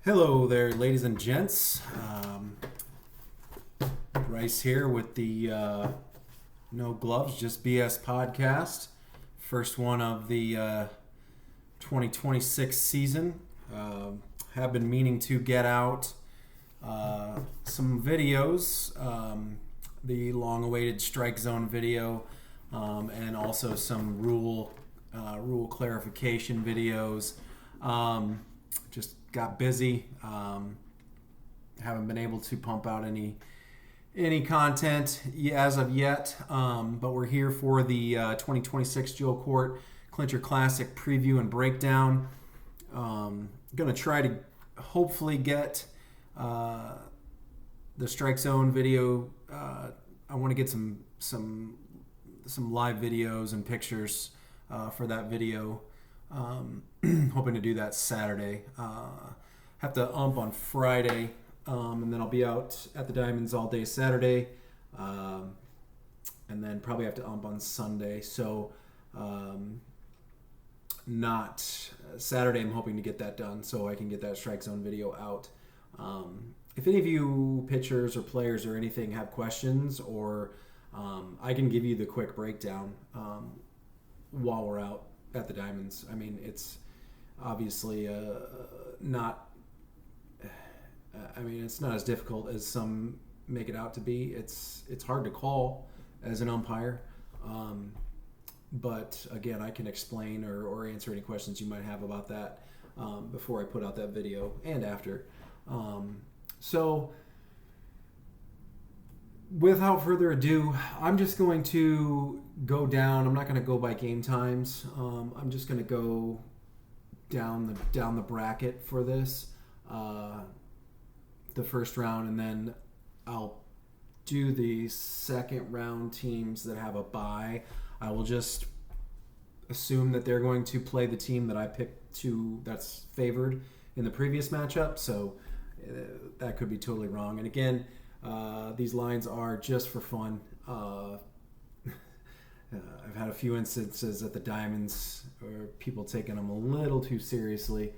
Hello there, ladies and gents. Bryce here with the No Gloves, Just BS podcast. First one of the 2026 season. Have been meaning to get out some videos, the long-awaited strike zone video, and also some rule clarification videos. Just got busy. Haven't been able to pump out any content as of yet, but we're here for the 2026 Joe Court Clincher Classic preview and breakdown. Gonna try to hopefully get the strike zone video. I want to get some live videos and pictures for that video. Hoping to do that Saturday. Have to ump on Friday, and then I'll be out at the Diamonds all day Saturday, and then probably have to ump on Sunday. So, not Saturday. I'm hoping to get that done so I can get that strike zone video out. If any of you pitchers or players or anything have questions, or I can give you the quick breakdown while we're out at the Diamonds. I mean, it's obviously not. It's not as difficult as some make it out to be. It's hard to call as an umpire, but again, I can explain or answer any questions you might have about that before I put out that video and after. So, without further ado, I'm just going to go down. I'm not going to go by game times. I'm just going to go down the bracket for this, the first round, and then I'll do the second round teams that have a bye. I will just assume that they're going to play the team that I picked that's favored in the previous matchup. So that could be totally wrong. And again, these lines are just for fun. I've had a few instances at the Diamonds where people taking them a little too seriously.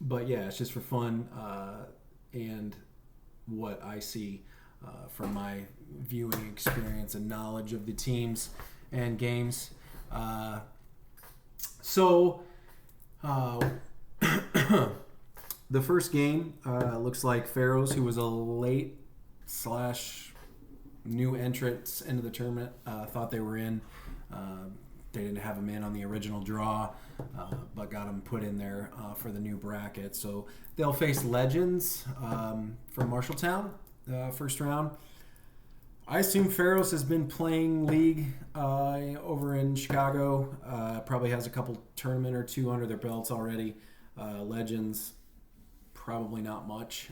But yeah, it's just for fun and what I see from my viewing experience and knowledge of the teams and games. So the first game looks like Pharaohs, who was a late / new entrants into the tournament, thought they were in. They didn't have them in on the original draw, but got them put in there for the new bracket. So they'll face Legends from Marshalltown, first round. I assume Pharaohs has been playing League over in Chicago. Probably has a couple tournament or two under their belts already. Legends, probably not much.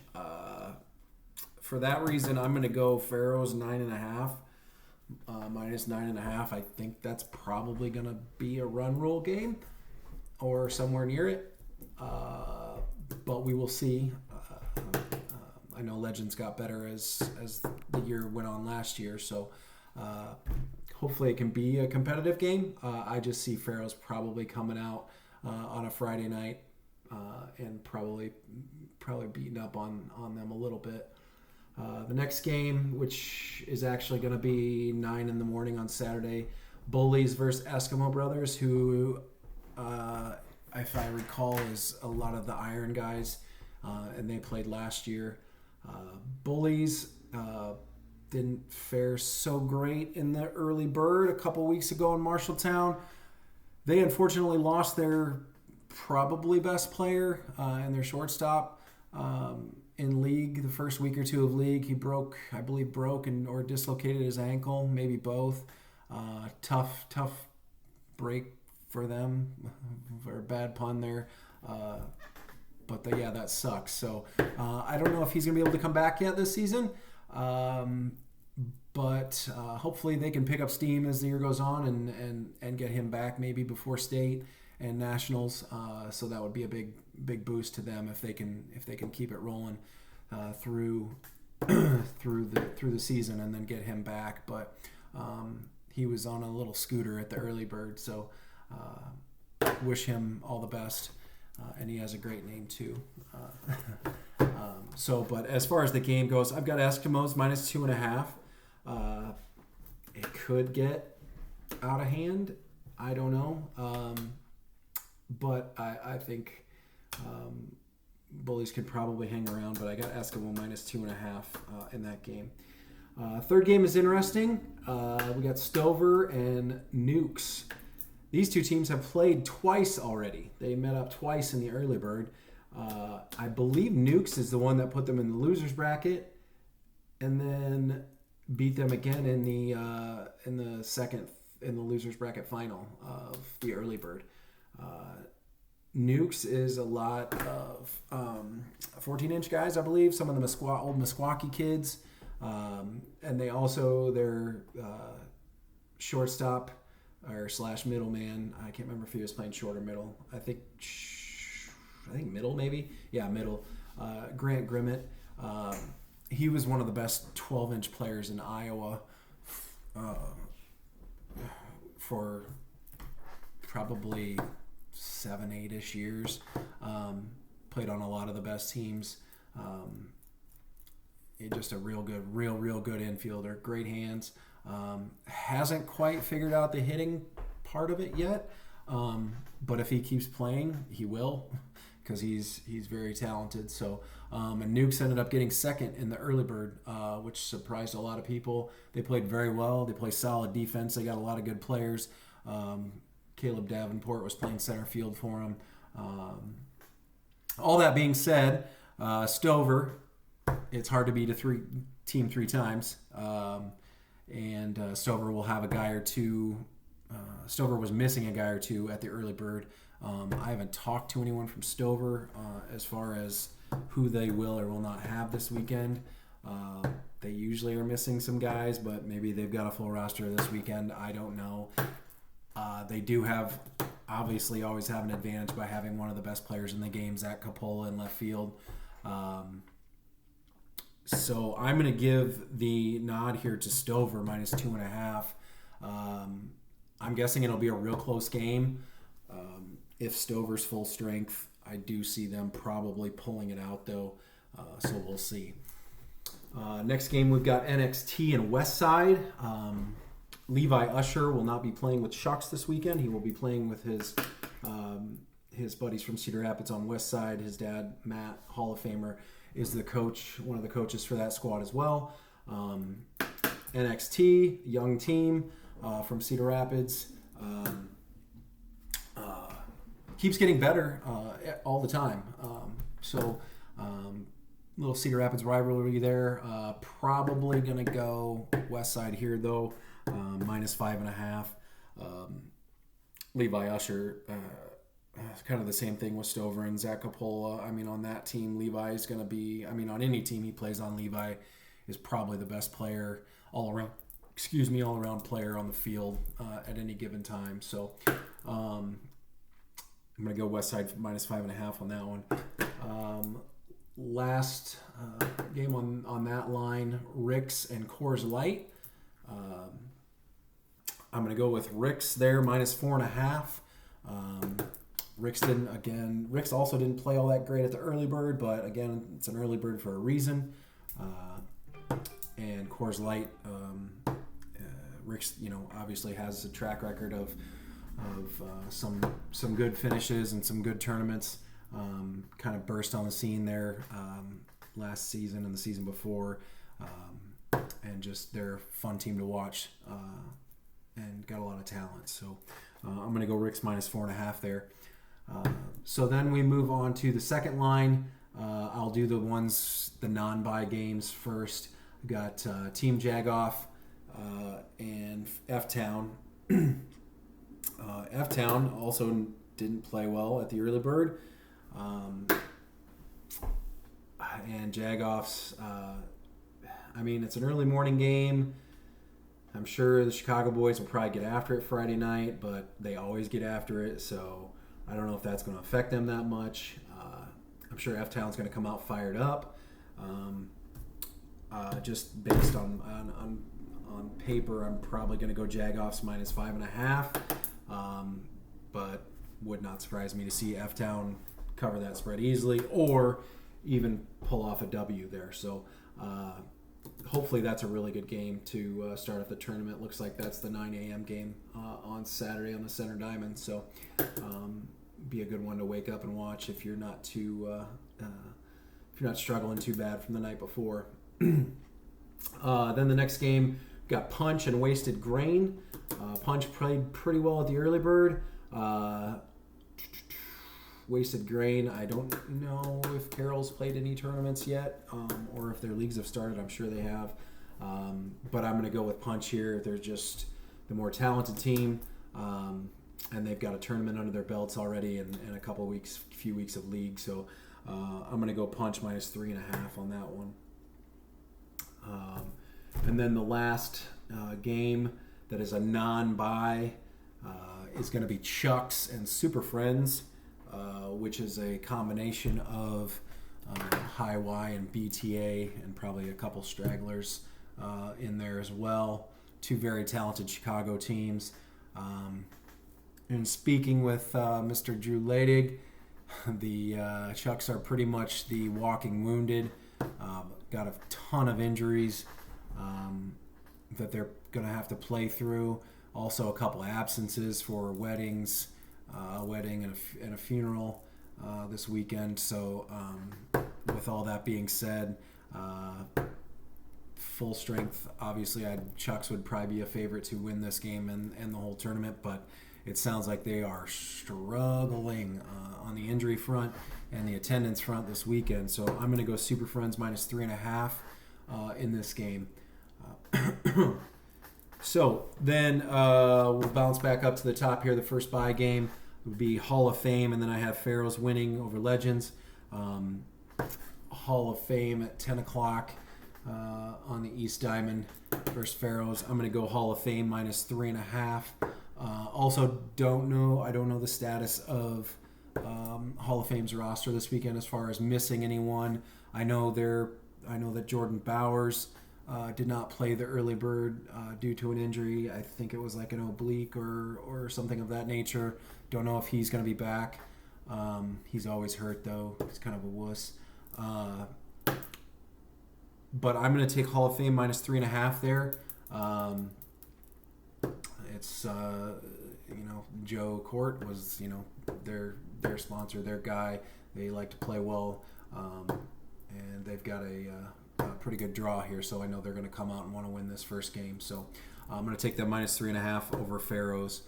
For that reason, I'm going to go Pharaohs 9.5, minus 9.5. I think that's probably going to be a run roll game or somewhere near it. But we will see. I know Legends got better as the year went on last year, so hopefully it can be a competitive game. I just see Pharaohs probably coming out on a Friday night and probably beating up on them a little bit. The next game, which is actually going to be 9 in the morning on Saturday, Bullies versus Eskimo Brothers, who, if I recall, is a lot of the Iron guys, and they played last year. Bullies didn't fare so great in the early bird a couple weeks ago in Marshalltown. They unfortunately lost their probably best player and their shortstop. In League, the first week or two of League, he broke or dislocated his ankle, maybe both. Tough break for them, for a bad pun there. But that sucks. So I don't know if he's going to be able to come back yet this season. But hopefully they can pick up steam as the year goes on and get him back maybe before state and nationals. So that would be a big boost to them if they can keep it rolling through the season and then get him back. But he was on a little scooter at the early bird, so wish him all the best and he has a great name too. But as far as the game goes, I've got Eskimos minus 2.5. It could get out of hand. I don't know. But I think Bullies could probably hang around, but I got Eskimo minus 2.5 in that game. Third game is interesting. We got Stover and Nukes. These two teams have played twice already. They met up twice in the early bird. I believe Nukes is the one that put them in the losers bracket, and then beat them again in the losers bracket final of the early bird. Nukes is a lot of 14-inch guys, I believe. Some of them old Meskwaki kids, and they also their shortstop or / middleman. I can't remember if he was playing short or middle. I think middle, maybe. Yeah, middle. Grant Grimmett. He was one of the best 12-inch players in Iowa for probably 7-8-ish years. Played on a lot of the best teams. Just a real good infielder. Great hands. Hasn't quite figured out the hitting part of it yet. But if he keeps playing, he will, because he's very talented. So, and Nukes ended up getting second in the early bird, which surprised a lot of people. They played very well. They play solid defense. They got a lot of good players. Caleb Davenport was playing center field for him. All that being said, Stover, it's hard to beat a team three times. And Stover will have a guy or two. Stover was missing a guy or two at the early bird. I haven't talked to anyone from Stover as far as who they will or will not have this weekend. They usually are missing some guys, but maybe they've got a full roster this weekend. I don't know. They do obviously always have an advantage by having one of the best players in the game, Zach Coppola, in left field. So I'm going to give the nod here to Stover minus 2.5. I'm guessing it'll be a real close game. If Stover's full strength, I do see them probably pulling it out, though. So we'll see. Next game, we've got NXT and Westside. Levi Usher will not be playing with Shucks this weekend. He will be playing with his buddies from Cedar Rapids on Westside. His dad, Matt, Hall of Famer, is the coach, one of the coaches for that squad as well. NXT, young team from Cedar Rapids. Keeps getting better all the time. Little Cedar Rapids rivalry there. Probably going to go Westside here, though. Minus 5.5. Levi Usher, kind of the same thing with Stover and Zach Coppola. I mean, on that team, Levi is going to be, on any team he plays on, Levi is probably the best player all around player on the field at any given time. So I'm going to go Westside minus 5.5 on that one. Last game on that line, Ricks and Coors Light. I'm going to go with Ricks there, minus 4.5. Ricks also didn't play all that great at the early bird, but again, it's an early bird for a reason. And Coors Light, Ricks, obviously has a track record of some good finishes and some good tournaments. Kind of burst on the scene there last season and the season before, and just they're a fun team to watch and got a lot of talent. So I'm going to go Ricks minus 4.5 there. So then we move on to the second line. I'll do the non-buy games first. We got Team Jagoff and F-Town. F-Town also didn't play well at the early bird. And Jagoff's, it's an early morning game. I'm sure the Chicago boys will probably get after it Friday night, but they always get after it, so I don't know if that's going to affect them that much. I'm sure F-Town's going to come out fired up. Just based on paper, I'm probably going to go Jagoffs minus 5.5. But would not surprise me to see F-Town cover that spread easily, or even pull off a W there. So hopefully that's a really good game to start off the tournament. Looks like that's the 9 a.m. game on Saturday on the Center Diamond. So be a good one to wake up and watch if you're not too if you're not struggling too bad from the night before. Then the next game, got Punch and Wasted Grain. Punch played pretty well at the early bird. Wasted Grain, I don't know if Carroll's played any tournaments yet, or if their leagues have started. I'm sure they have. But I'm going to go with Punch here. They're just the more talented team, and they've got a tournament under their belts already and a few weeks of league. So I'm going to go Punch minus 3.5 on that one. And then the last game that is a non-buy is going to be Chucks and Super Friends, which is a combination of High Y and BTA and probably a couple stragglers in there as well. Two very talented Chicago teams. And speaking with Mr. Drew Ladig, the Chucks are pretty much the walking wounded. Got a ton of injuries that they're going to have to play through. Also, a couple absences for weddings, a wedding and a funeral this weekend. So, with all that being said, full strength, obviously, Chucks would probably be a favorite to win this game and the whole tournament, but it sounds like they are struggling on the injury front and the attendance front this weekend. So I'm going to go Super Friends minus 3.5 in this game. So then we'll bounce back up to the top here. The first bye game would be Hall of Fame, and then I have Pharaohs winning over Legends. Hall of Fame at 10 o'clock on the East Diamond versus Pharaohs. I'm going to go Hall of Fame minus 3.5. Also, I don't know the status of Hall of Fame's roster this weekend as far as missing anyone. I know that Jordan Bowers did not play the early bird due to an injury. I think it was like an oblique or something of that nature. Don't know if he's going to be back. He's always hurt though. He's kind of a wuss. But I'm going to take Hall of Fame minus 3.5 there. It's Joe Court was their sponsor, their guy. They like to play well, and they've got a pretty good draw here. So I know they're going to come out and want to win this first game. So I'm going to take that minus 3.5 over Pharaohs.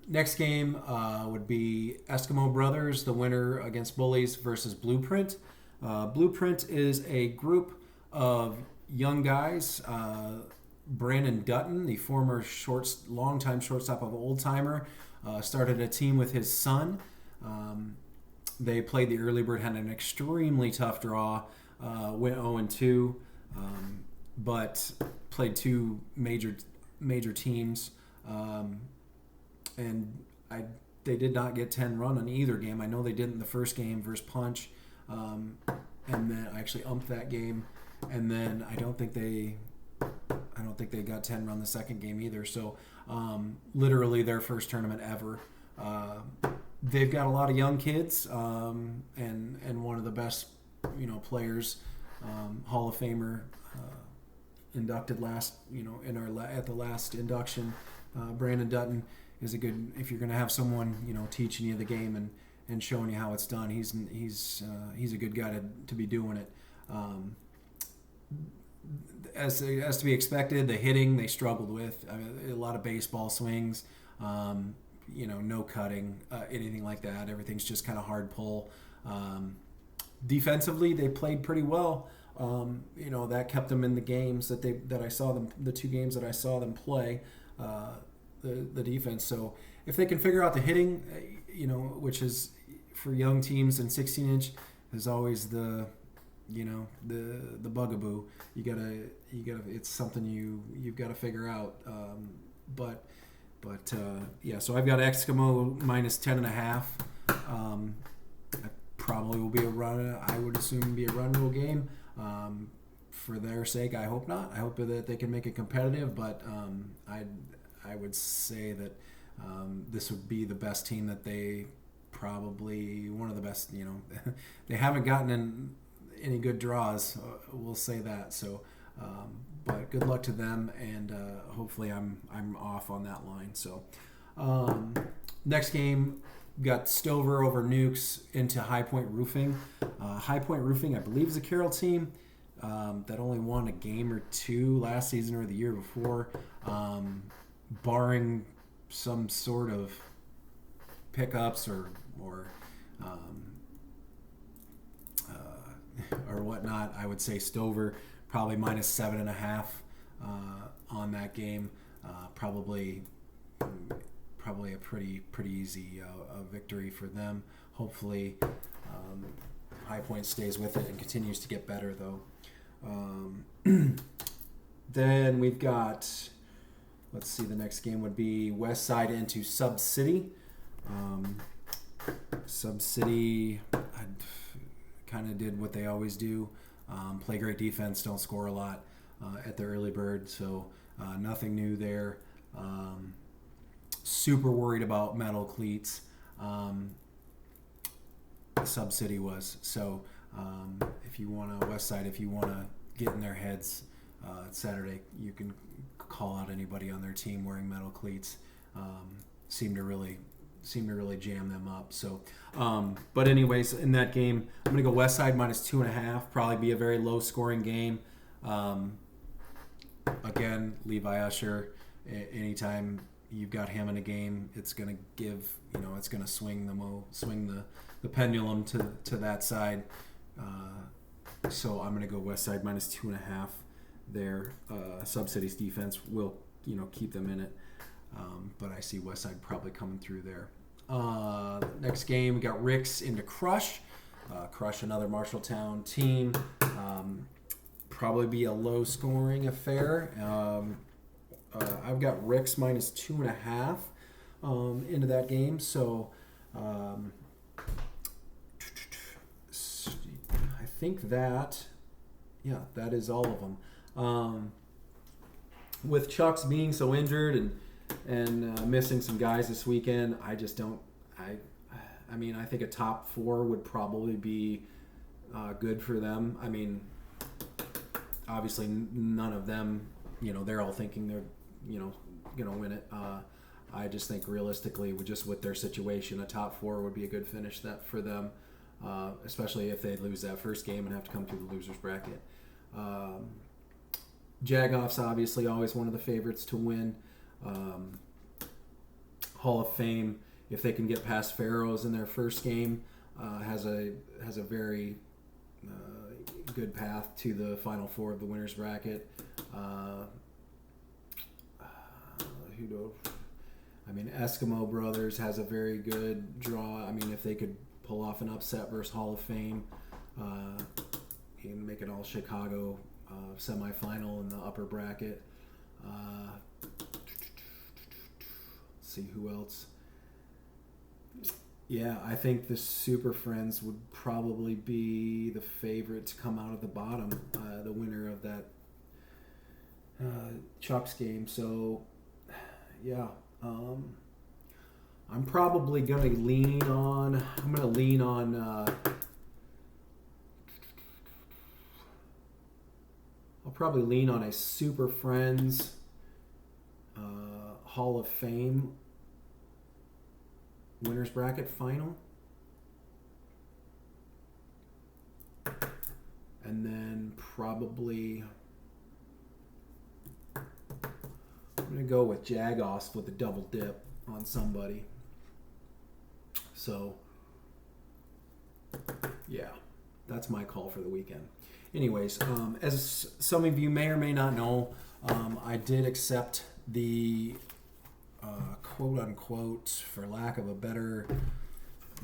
Next game would be Eskimo Brothers, the winner against Bullies versus Blueprint. Blueprint is a group of young guys. Brandon Dutton, the former longtime shortstop of Old Timer, started a team with his son. They played the early bird, had an extremely tough draw, went 0-2, but played two major teams, and they did not get 10 run on either game. I know they didn't the first game versus Punch, and then I actually umped that game, and then I don't think they got 10 run the second game either. So literally their first tournament ever. They've got a lot of young kids and one of the best players, Hall of Famer, inducted last at the last induction. Brandon Dutton is a good, if you're going to have someone teaching you the game and showing you how it's done. He's a good guy to be doing it. As to be expected, the hitting they struggled with. I mean, a lot of baseball swings, no cutting, anything like that. Everything's just kind of hard pull. Defensively, they played pretty well. That kept them in the games that I saw them, the two games that I saw them play, the defense. So if they can figure out the hitting, which is for young teams and 16-inch is always the bugaboo. You gotta it's something you've got to figure out. So I've got Eskimo minus 10.5. It probably will be a run. I would assume be a run rule game. For their sake, I hope not. I hope that they can make it competitive, but I would say that this would be the best team that they probably one of the best. They haven't gotten in any good draws. We'll say that. So, but good luck to them, and hopefully I'm off on that line. So, next game. Got Stover over Nukes into High Point Roofing. High Point Roofing, I believe, is a Carroll team that only won a game or two last season or the year before, barring some sort of pickups or whatnot. I would say Stover probably minus 7.5 on that game. Probably a pretty easy victory for them. Hopefully, High Point stays with it and continues to get better, though. Then we've got, let's see, the next game would be West Side into Sub City. Sub City kind of did what they always do. Play great defense, don't score a lot at the early bird, so nothing new there. Super worried about metal cleats. Sub City was. So if you want to, West Side, if you want to get in their heads Saturday, you can call out anybody on their team wearing metal cleats. Seem to really jam them up. So, but anyways, in that game, I'm going to go West Side minus 2.5. Probably be a very low scoring game. Again, Levi Usher, anytime you've got him in a game, it's going to give, it's going to swing the pendulum to that side. So I'm going to go West Side minus 2.5 there. Sub City's defense will, keep them in it. But I see West Side probably coming through there. Next game, we got Ricks into Crush. Crush, another Marshalltown team. Probably be a low scoring affair. I've got Ricks minus 2.5 into that game. So I think that is all of them. With Chucks being so injured and missing some guys this weekend, I just don't. I think a top 4 would probably be good for them. I mean, obviously none of them, they're all thinking they're, going to win it. I just think realistically, with their situation, a top 4 would be a good finish for them, especially if they lose that first game and have to come through the losers bracket. Jagoff's obviously always one of the favorites to win. Hall of Fame, if they can get past Pharaohs in their first game, has a very good path to the Final Four of the winners bracket. Eskimo Brothers has a very good draw. If they could pull off an upset versus Hall of Fame, and make it all Chicago semifinal in the upper bracket. Let's see who else. Yeah, I think the Super Friends would probably be the favorite to come out of the bottom, the winner of that Chucks game. So, yeah, I'm probably going to lean on. I'll probably lean on a Super Friends Hall of Fame winners bracket final. And then probably I'm going to go with Jagoffs with a double dip on somebody. So, yeah, that's my call for the weekend. Anyways, as some of you may or may not know, I did accept the quote-unquote, for lack of a better,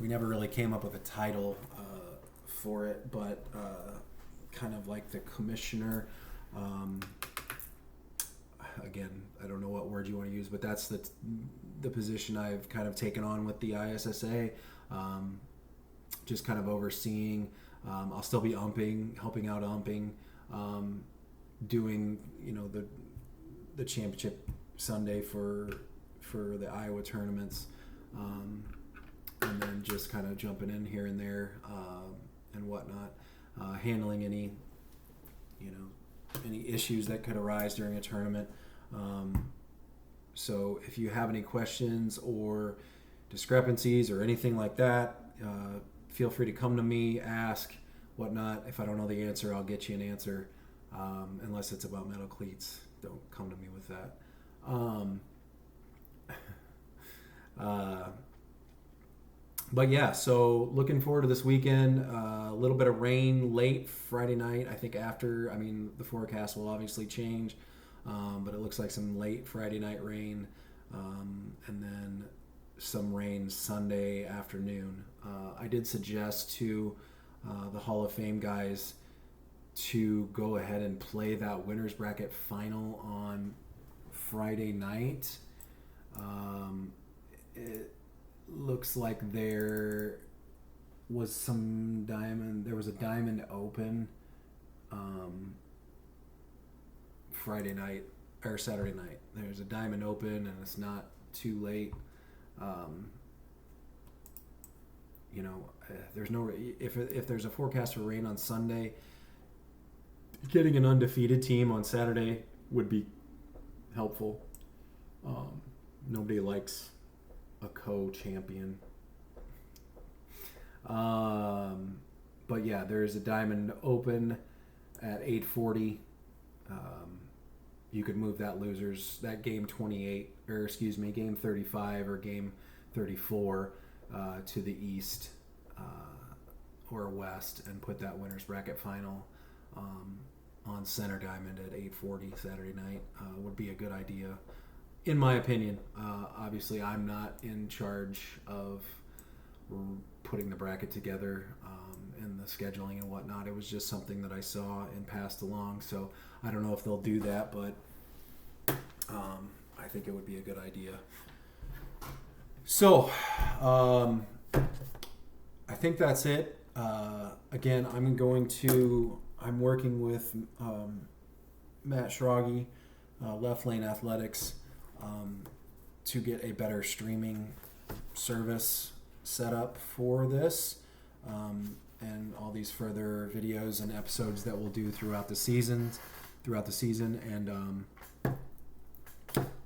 we never really came up with a title for it, but kind of like the commissioner. Again, I don't know what word you want to use, but that's the position I've kind of taken on with the ISSA, just kind of overseeing. I'll still be helping out umping, doing the championship Sunday for the Iowa tournaments, and then just kind of jumping in here and there and whatnot, handling any issues that could arise during a tournament. So if you have any questions or discrepancies or anything like that, feel free to come to me, ask, whatnot. If I don't know the answer, I'll get you an answer. Unless it's about metal cleats, don't come to me with that. But yeah, so looking forward to this weekend. A little bit of rain late Friday night. I think the forecast will obviously change, but it looks like some late Friday night rain, and then some rain Sunday afternoon. I did suggest to the Hall of Fame guys to go ahead and play that winner's bracket final on Friday night. It looks like there was a Diamond Open Friday night or Saturday night. There's a Diamond Open and it's not too late. There's if there's a forecast for rain on Sunday, getting an undefeated team on Saturday would be helpful. Nobody likes a co-champion. But yeah, there's a Diamond Open at 8:40. You could move that game 35 or game 34 to the east or west and put that winner's bracket final on Center Diamond at 8:40 Saturday night. Would be a good idea, in my opinion. Obviously, I'm not in charge of putting the bracket together and the scheduling and whatnot. It was just something that I saw and passed along. So I don't know if they'll do that, but I think it would be a good idea. So I think that's it. Again, I'm working with Matt Schrage, Left Lane Athletics, to get a better streaming service set up for this, and all these further videos and episodes that we'll do throughout the season, and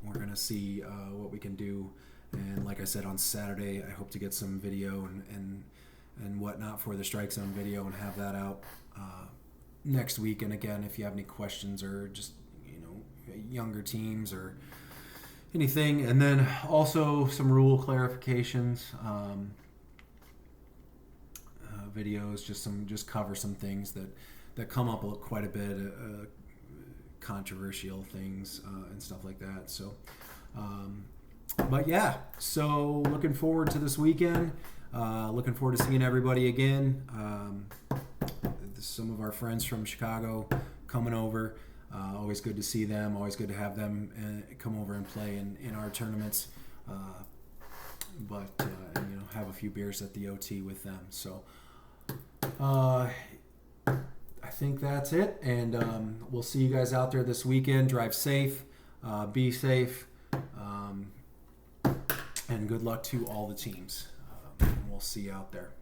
we're going to see what we can do. And like I said, on Saturday, I hope to get some video and whatnot for the Strike Zone video and have that out next week. And again, if you have any questions or just younger teams or anything, and then also some rule clarifications, videos, just cover some things that come up quite a bit, controversial things and stuff like that. So but yeah, so looking forward to this weekend. Looking forward to seeing everybody again. Some of our friends from Chicago coming over. Always good to see them. Always good to have them come over and play in our tournaments. But have a few beers at the OT with them. So I think that's it. And we'll see you guys out there this weekend. Drive safe. Be safe. And good luck to all the teams. We'll see you out there.